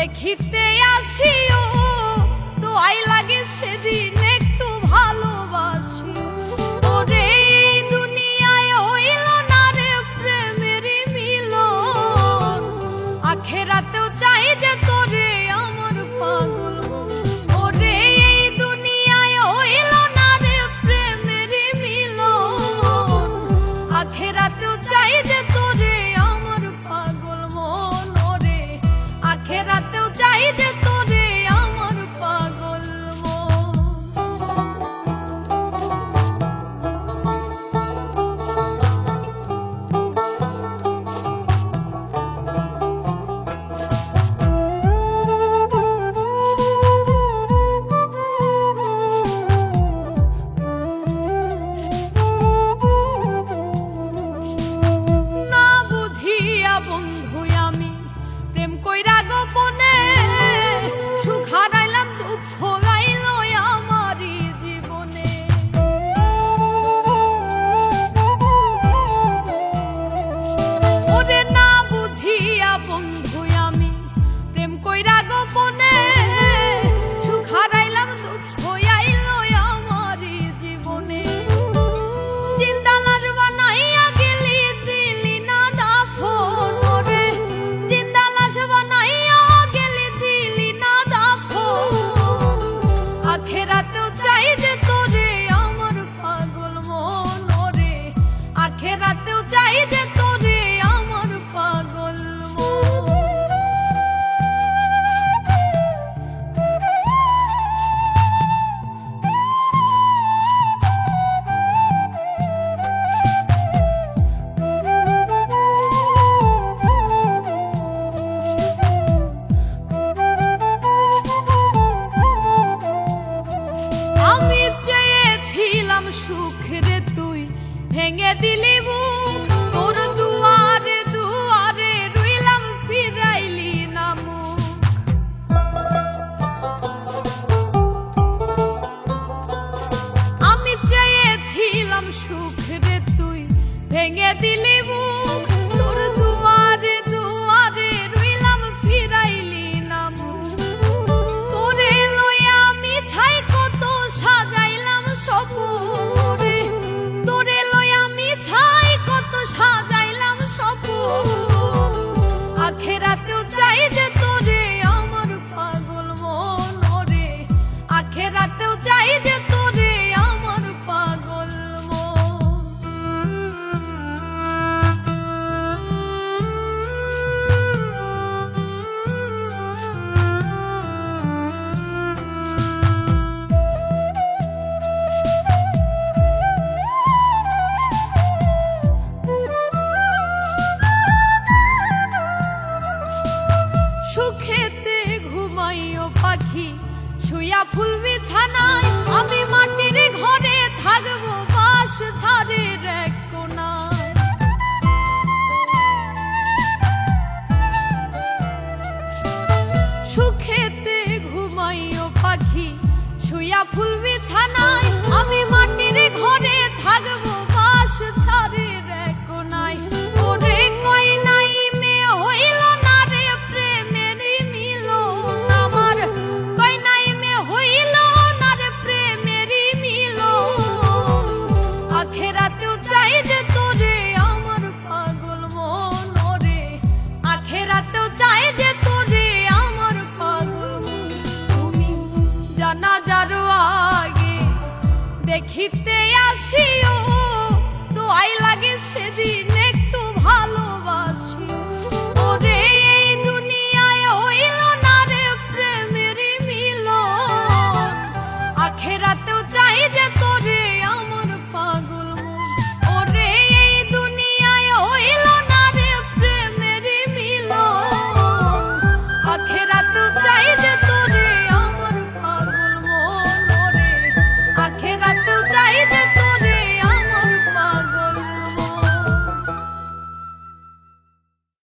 দেখিতে আসিও দোয়াই লাগে সেদিন একটু ভালোবাসিও। ওরে এই দুনিয়ায় হইল না রে প্রেমের মিলন, আখেরাতেও চাই যে তোরে আমার পাগল। ওরে এই দুনিয়ায় হইল না রে প্রেমের মিলন, আখেরাতেও চাই যে তোরে আমার পাগল মন। ওরে আখেরাতেও চাই যে তোরে আমার পাগল মন। না বুঝিয়া বন্ধু আমি প্রেম কইরা গোপনে সুখ হারাইলাম, দুঃখ গাইল আমারই জীবনে। ওরে না বুঝিয়া বন্ধু আমি প্রেম কইরা গোপনে সুখ হারাইলাম, দুঃখ আইল আমারই জীবনে। চিন্তা লাশ বানাইয়া গেলি দিলি না দাফন, ওরে চিন্তা লাশ বানাইয়া গেলি দিলি না দাফন, আখেরাতেও চাই যে তোরে আমার পাগল মন। ওরে আখেরাতেও চাই যে তোরে আমার পাগল মন। আমি চেয়েছিলাম সুখ রে তুই ভেঙে দিলি বুক, তোর দুয়ারে দুয়ারে রইলাম ফিরাইলি না মুখ। আমি চেয়েছিলাম সুখ রে তুই ভেঙে দিলি বুক, তোর দুয়ারে দুয়ারে রইলাম ফিরাইলি না মুখ। তোরে লইয়া আমি ছাই কত সাজাইলাম স্বপ্ন, তোরে লইয়া আমি ছাই কত সাজাইলাম স্বপ্ন, আখেরাতেও চাই যে তোরে আমার পাগল মন। ওরে আখেরাতেও চাই যে তোরে আমার পাগল সুখেতে ঘুমাইও পাখি শুয়া ফুল বিছানায়, আমি মাটির ঘরে থাকবো বাস ঝাড়ের এক কোণায়। সুখেতে ঘুমাইও পাখি শুয়া ফুল বিছানায়, আমি মাটির ঘরে থাকবো বাস ঝাড়ের এক কোণায়। ওরে কই নাই মে হইল না রে প্রেমের মিলন, আমার কই নাই মে হইল না রে প্রেমের মিলন, আখেরাতেও চাই যে তোরে আমার পাগল মন। ওরে আখেরাতেও চাই যে তোরে আমার পাগল মন। তুমি জানাজার আগে দেখিতে আসিও দোয়াই লাগে সেদিন